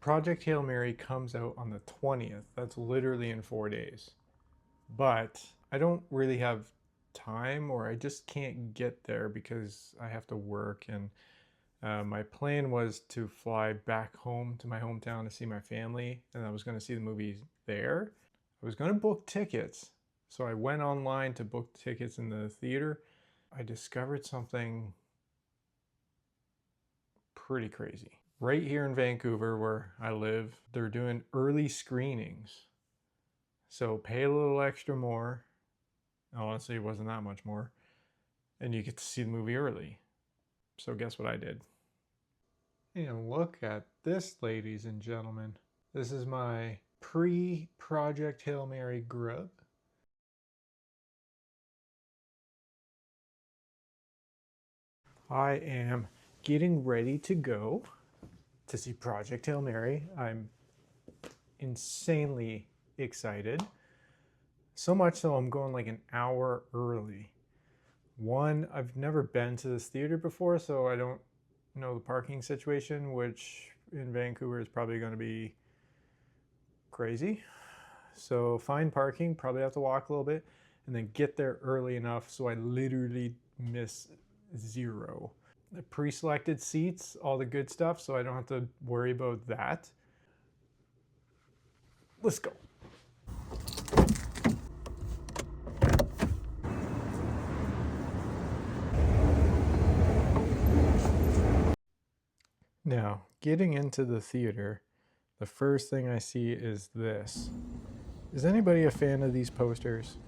Project Hail Mary comes out on the 20th. That's literally in 4 days. But I don't really have time, or I just can't get there because I have to work. And my plan was to fly back home to my hometown to see my family, and I was going to see the movie there. I was going to book tickets. So I went online to book tickets in the theater. I discovered something pretty crazy. Right here in Vancouver, where I live, they're doing early screenings. So pay a little extra more. Honestly, it wasn't that much more. And you get to see the movie early. So guess what I did? And look at this, ladies and gentlemen. This is my pre-Project Hail Mary grub. I am getting ready to go to see Project Hail Mary. I'm insanely excited. So much so I'm going like an hour early. One, I've never been to this theater before, so I don't know the parking situation, which in Vancouver is probably going to be crazy. So find parking, probably have to walk a little bit, and then get there early enough so I literally miss zero. The pre-selected seats, all the good stuff, so I don't have to worry about that. Let's go. Now, getting into the theater, the first thing I see is this. Is anybody a fan of these posters?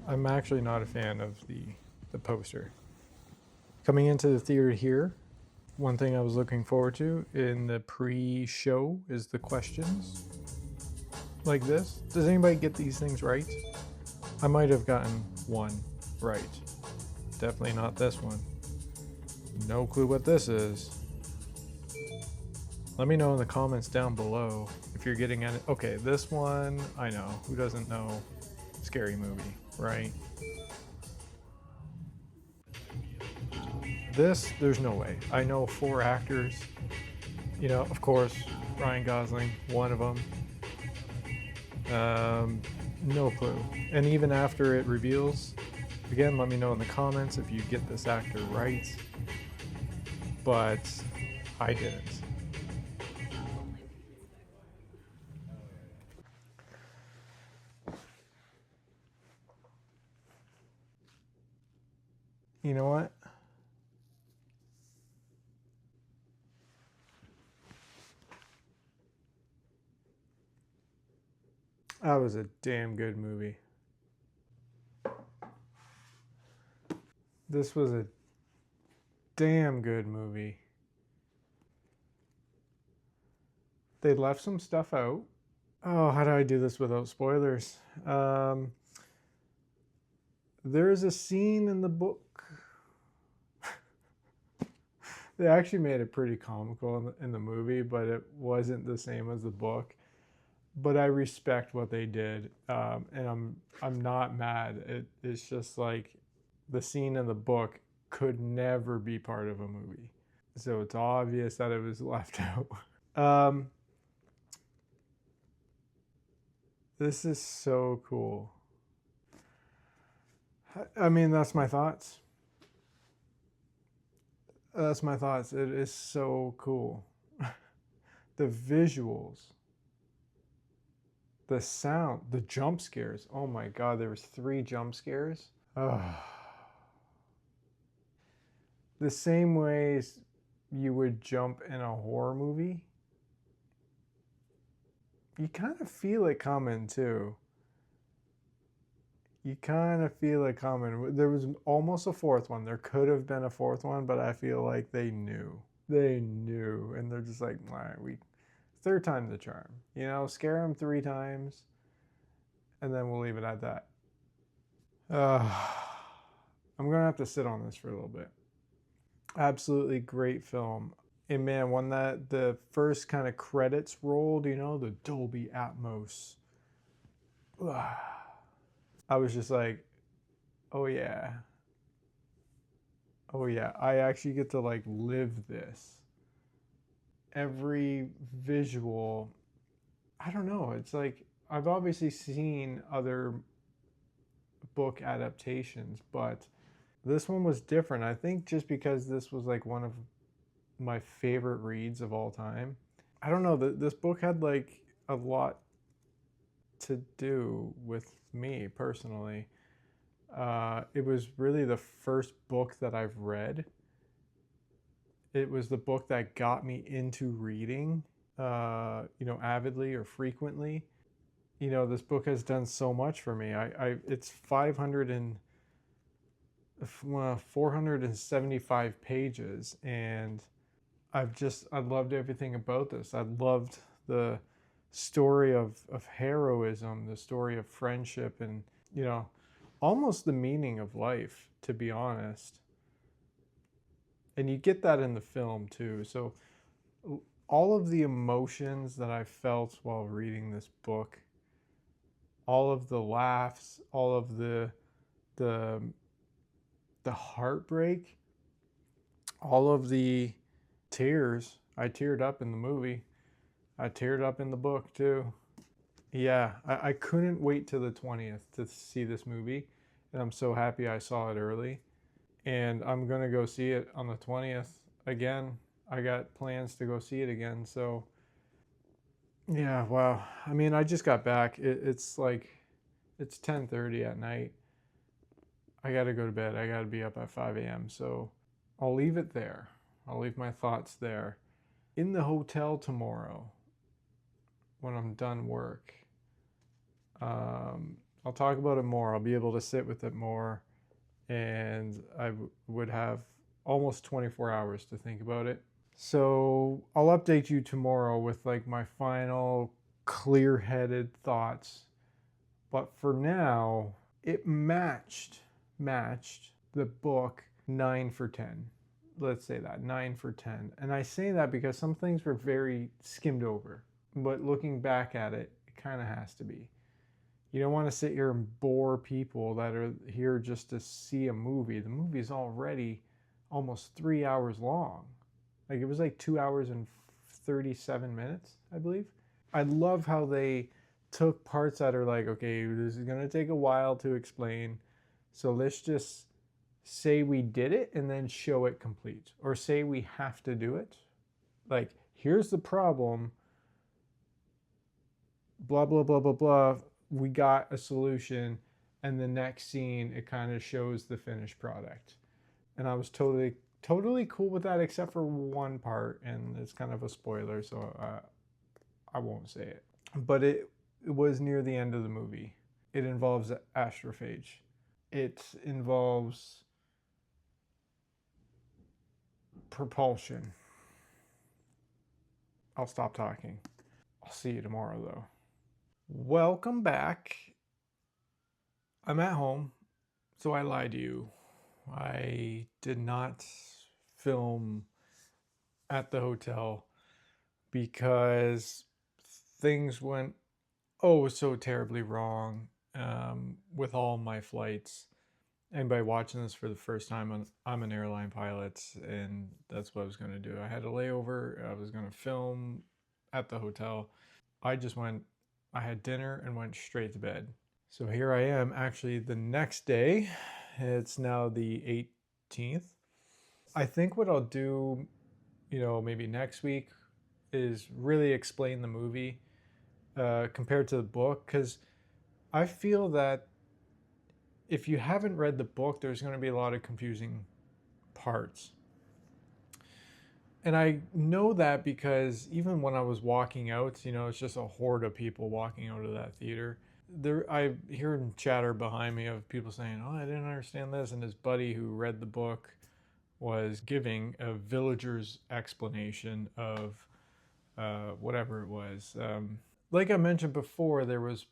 I'm actually not a fan of the poster. Coming into the theater here, one thing I was looking forward to in the pre-show is the questions like this. Does anybody get these things right? I might have gotten one right. Definitely not this one. No clue what this is. Let me know in the comments down below if you're getting any. Okay, this one, I know. Who doesn't know Scary Movie, right? This, there's no way. I know 4 actors. You know, of course, Ryan Gosling, one of them. No clue. And even after it reveals, again, let me know in the comments if you get this actor right. But I didn't. You know what? That was a damn good movie. This was a damn good movie. They left some stuff out. Oh, how do I do this without spoilers? There's a scene in the book. They actually made it pretty comical in the movie, but it wasn't the same as the book. But I respect what they did, and I'm not mad. It's just like the scene in the book could never be part of a movie, so it's obvious that it was left out. This is so cool. I mean, that's my thoughts. That's my thoughts. It is so cool. The visuals, the sound, the jump scares. Oh my god, there was 3 jump scares. Oh. The same ways you would jump in a horror movie, you kind of feel it coming too. You kind of feel it coming. There was almost a 4th one. There could have been a 4th one, but I feel like they knew. They knew, and they're just like, all right, 3rd time's the charm. You know, scare them 3 times, and then we'll leave it at that. I'm gonna have to sit on this for a little bit. Absolutely great film. And man, when the first kind of credits rolled, you know, the Dolby Atmos, I was just like, oh yeah. Oh yeah, I actually get to like live this. every visual, I don't know, it's like I've obviously seen other book adaptations, but this one was different. I think just because this was like one of my favorite reads of all time. I don't know, this book had like a lot to do with me personally. It was really the first book that I've read. It was the book that got me into reading, avidly or frequently. This book has done so much for me. It's 475 pages, and I loved everything about this. I loved the story of heroism, the story of friendship, and almost the meaning of life, to be honest. And you get that in the film too. So all of the emotions that I felt while reading this book, all of the laughs, all of the the heartbreak, all of the tears. I teared up in the movie. I teared up in the book too. Yeah, I couldn't wait till the 20th to see this movie, and I'm so happy I saw it early. And I'm gonna go see it on the 20th again. I got plans to go see it again. So yeah, wow. I mean, I just got back. It's 10:30 at night. I gotta go to bed. I gotta be up at 5 a.m. So I'll leave it there. I'll leave my thoughts there. In the hotel tomorrow, when I'm done work, I'll talk about it more. I'll be able to sit with it more, and would have almost 24 hours to think about it. So I'll update you tomorrow with like my final clear-headed thoughts. But for now, it matched the book 9 for 10. Let's say that 9 for 10. And I say that because some things were very skimmed over. But looking back at it, it kind of has to be. You don't want to sit here and bore people that are here just to see a movie. The movie's already almost 3 hours long. Like, it was like 2 hours and 37 minutes, I believe. I love how they took parts that are like, okay, this is going to take a while to explain. So let's just say we did it and then show it complete. Or say we have to do it. Like, here's the problem. Blah, blah, blah, blah, blah. We got a solution. And the next scene, it kind of shows the finished product. And I was totally cool with that, except for one part, and it's kind of a spoiler, so I won't say it. But it was near the end of the movie. It involves astrophage. It involves propulsion. I'll stop talking. I'll see you tomorrow, though. Welcome back. I'm at home, so I lied to you. I did not film at the hotel because things went so terribly wrong with all my flights. Anybody watching this for the first time, I'm an airline pilot, and that's what I was going to do. I had a layover. I was going to film at the hotel. I had dinner and went straight to bed. So here I am, actually the next day. It's now the 18th. I think what I'll do, maybe next week, is really explain the movie compared to the book, because I feel that if you haven't read the book, there's going to be a lot of confusing parts. And I know that because even when I was walking out, it's just a horde of people walking out of that theater. I hear chatter behind me of people saying, "Oh, I didn't understand this," and his buddy who read the book was giving a villager's explanation of whatever it was. Like I mentioned before, there was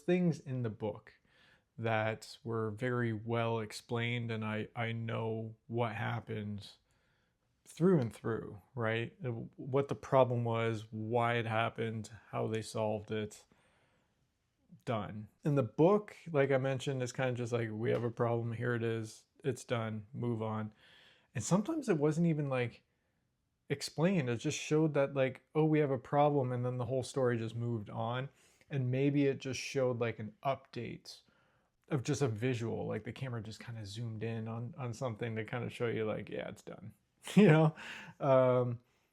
things in the book that were very well explained, and I know what happened through and through, right? What the problem was, why it happened, how they solved it. Done. In the book, like I mentioned, it's kind of just like, we have a problem, here it is, it's done, move on. And sometimes it wasn't even like explained. It just showed that like, oh, we have a problem, and then the whole story just moved on. And maybe it just showed like an update of just a visual, like the camera just kind of zoomed in on something to kind of show you like, yeah, it's done. you know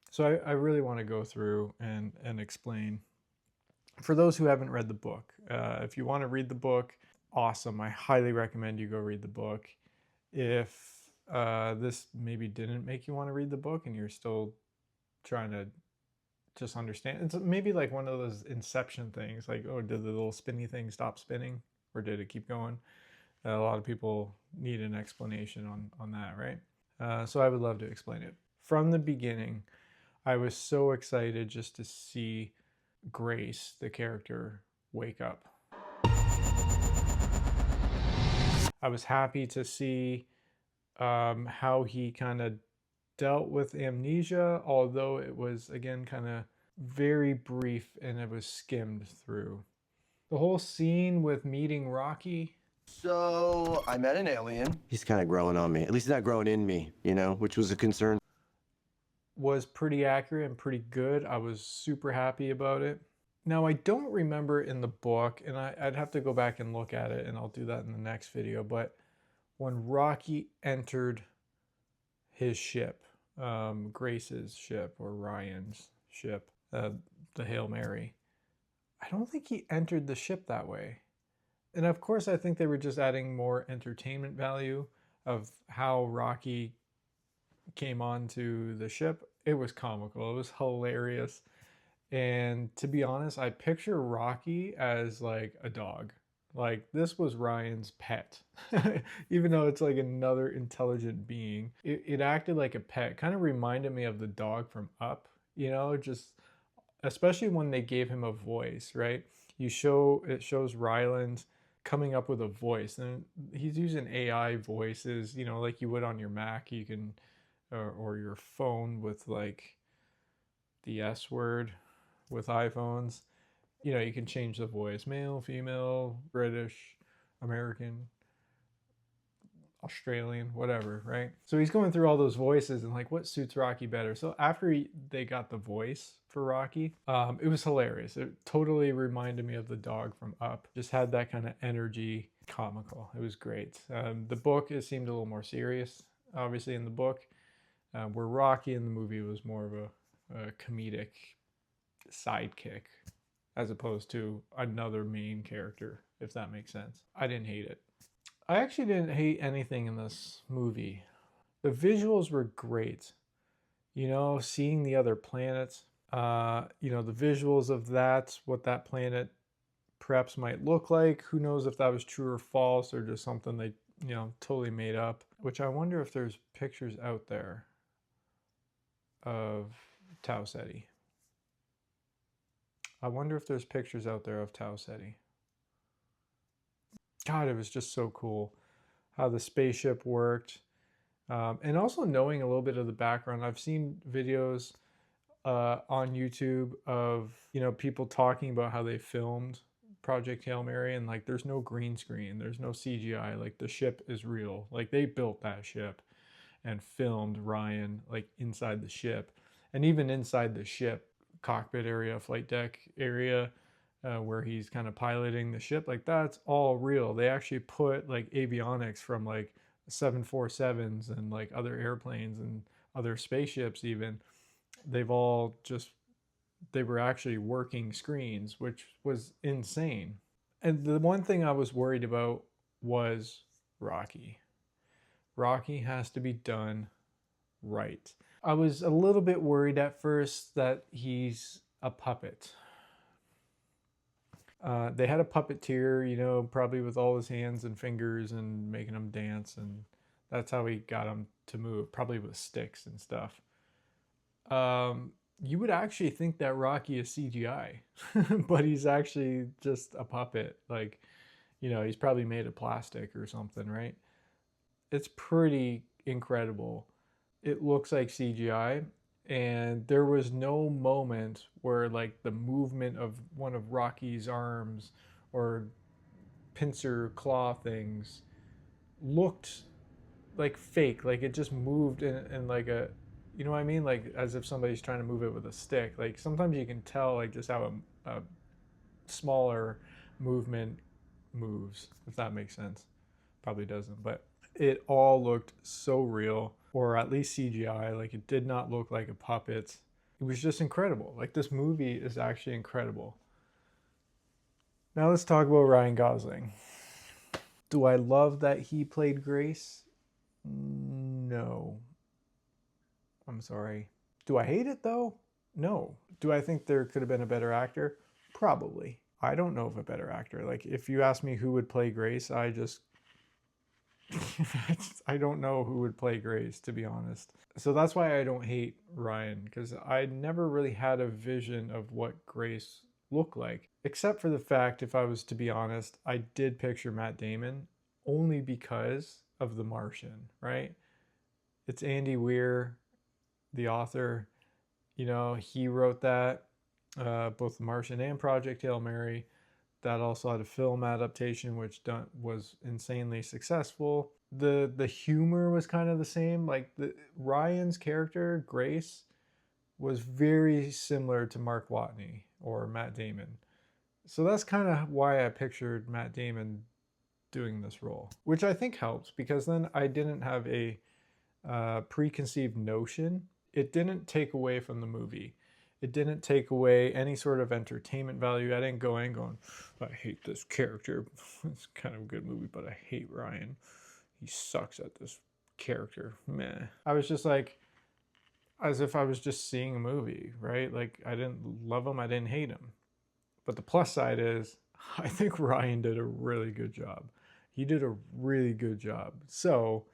so I really want to go through and explain for those who haven't read the book. If you want to read the book, awesome. I highly recommend you go read the book. If this maybe didn't make you want to read the book and you're still trying to just understand, it's maybe like one of those Inception things, like, oh, did the little spinny thing stop spinning or did it keep going? A lot of people need an explanation on that, right? So I would love to explain it. From the beginning, I was so excited just to see Grace, the character, wake up. I was happy to see how he kind of dealt with amnesia, although it was, again, kind of very brief and it was skimmed through. The whole scene with meeting Rocky. So I met an alien. He's kind of growing on me. At least he's not growing in me, you know, which was a concern. Was pretty accurate and pretty good. I was super happy about it. Now, I don't remember in the book, and I'd have to go back and look at it, and I'll do that in the next video, but when Rocky entered his ship, Grace's ship or Ryan's ship, the Hail Mary, I don't think he entered the ship that way. And of course, I think they were just adding more entertainment value of how Rocky came onto the ship. It was comical. It was hilarious. And to be honest, I picture Rocky as like a dog. Like this was Ryan's pet. Even though it's like another intelligent being, it acted like a pet. Kind of reminded me of the dog from Up, just especially when they gave him a voice, right? It shows Ryland coming up with a voice, and he's using AI voices, like you would on your Mac. You can or your phone with like the S word with iPhones. You can change the voice: male, female, British, American, Australian, whatever, right? So he's going through all those voices and like what suits Rocky better. So after they got the voice for Rocky, it was hilarious. It totally reminded me of the dog from Up. Just had that kind of energy, comical. It was great. The book, it seemed a little more serious, obviously, in the book, where Rocky in the movie was more of a comedic sidekick as opposed to another main character, if that makes sense. I didn't hate it. I actually didn't hate anything in this movie. The visuals were great. Seeing the other planets, the visuals of that, what that planet perhaps might look like. Who knows if that was true or false or just something they, totally made up. Which I wonder if there's pictures out there of Tau Ceti. I wonder if there's pictures out there of Tau Ceti. God, it was just so cool how the spaceship worked. And also knowing a little bit of the background. I've seen videos on YouTube of, people talking about how they filmed Project Hail Mary, and like there's no green screen, there's no CGI, like the ship is real. Like they built that ship and filmed Ryan like inside the ship. And even inside the ship, cockpit area, flight deck area, where he's kind of piloting the ship, like that's all real. They actually put like avionics from like 747s and like other airplanes and other spaceships even. They were actually working screens, which was insane. And the one thing I was worried about was Rocky. Rocky has to be done right. I was a little bit worried at first that he's a puppet. They had a puppeteer, probably with all his hands and fingers and making him dance, and that's how he got him to move, probably with sticks and stuff. You would actually think that Rocky is CGI, but he's actually just a puppet. Like, he's probably made of plastic or something, right? It's pretty incredible. It looks like CGI, and there was no moment where like the movement of one of Rocky's arms or pincer claw things looked like fake. Like it just moved in like a You know what I mean? Like as if somebody's trying to move it with a stick. Like sometimes you can tell like just how a smaller movement moves, if that makes sense. Probably doesn't, but it all looked so real, or at least CGI. Like it did not look like a puppet. It was just incredible. Like this movie is actually incredible. Now let's talk about Ryan Gosling. Do I love that he played Grace? No. I'm sorry. Do I hate it though? No. Do I think there could have been a better actor? Probably. I don't know of a better actor. Like if you ask me who would play Grace, I just I don't know who would play Grace, to be honest. So that's why I don't hate Ryan, because I never really had a vision of what Grace looked like, except for the fact, if I was to be honest, I did picture Matt Damon only because of The Martian, right? It's Andy Weir, the author. You know, he wrote that, both The Martian and Project Hail Mary. That also had a film adaptation, which was insanely successful. The humor was kind of the same. Like Ryan's character, Grace, was very similar to Mark Watney or Matt Damon. So that's kind of why I pictured Matt Damon doing this role, which I think helps because then I didn't have a preconceived notion. It didn't take away from the movie. It didn't take away any sort of entertainment value. I didn't go in going, I hate this character. It's kind of a good movie, but I hate Ryan. He sucks at this character. Meh. I was just like, as if I was just seeing a movie, right? Like I didn't love him, I didn't hate him. But the plus side is, I think Ryan did a really good job. He did a really good job. So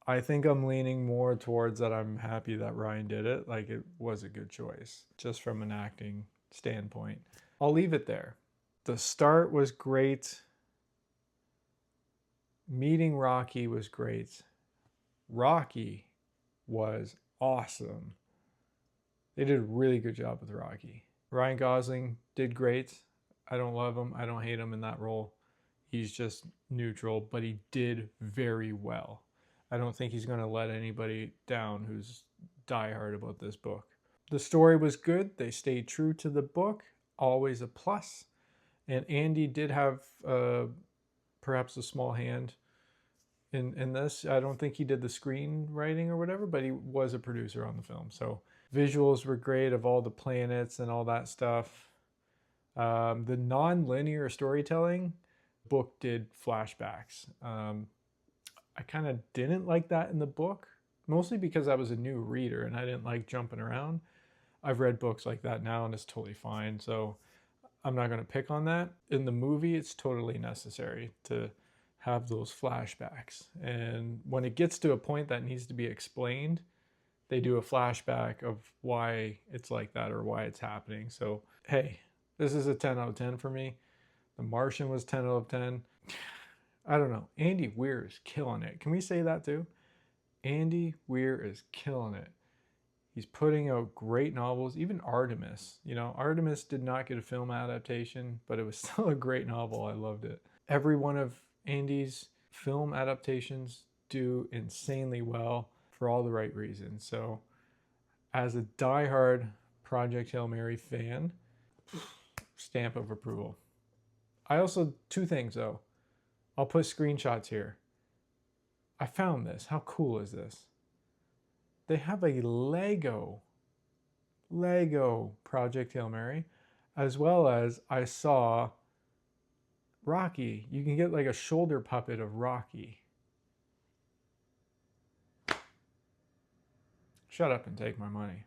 I think I'm leaning more towards that I'm happy that Ryan did it. Like it was a good choice, just from an acting standpoint. I'll leave it there. The start was great. Meeting Rocky was great. Rocky was awesome. They did a really good job with Rocky. Ryan Gosling did great. I don't love him. I don't hate him in that role. He's just neutral, but he did very well. I don't think he's going to let anybody down who's diehard about this book. The story was good. They stayed true to the book. Always a plus. And Andy did have perhaps a small hand in this. I don't think he did the screenwriting or whatever, but he was a producer on the film. So visuals were great of all the planets and all that stuff. The non-linear storytelling book did flashbacks. I kind of didn't like that in the book, mostly because I was a new reader and I didn't like jumping around. I've read books like that now and it's totally fine, so I'm not going to pick on that. In the movie, it's totally necessary to have those flashbacks. And when it gets to a point that needs to be explained, they do a flashback of why it's like that or why it's happening. So, hey, this is a 10 out of 10 for me. The Martian was 10 out of 10. I don't know. Andy Weir is killing it. Can we say that too? Andy Weir is killing it. He's putting out great novels. Even Artemis. You know, Artemis did not get a film adaptation, but it was still a great novel. I loved it. Every one of Andy's film adaptations do insanely well for all the right reasons. So, as a diehard Project Hail Mary fan, stamp of approval. I also, two things though. I'll put screenshots here. I found this. How cool is this? They have a Lego Project Hail Mary, as well as I saw Rocky. You can get like a shoulder puppet of Rocky. Shut up and take my money.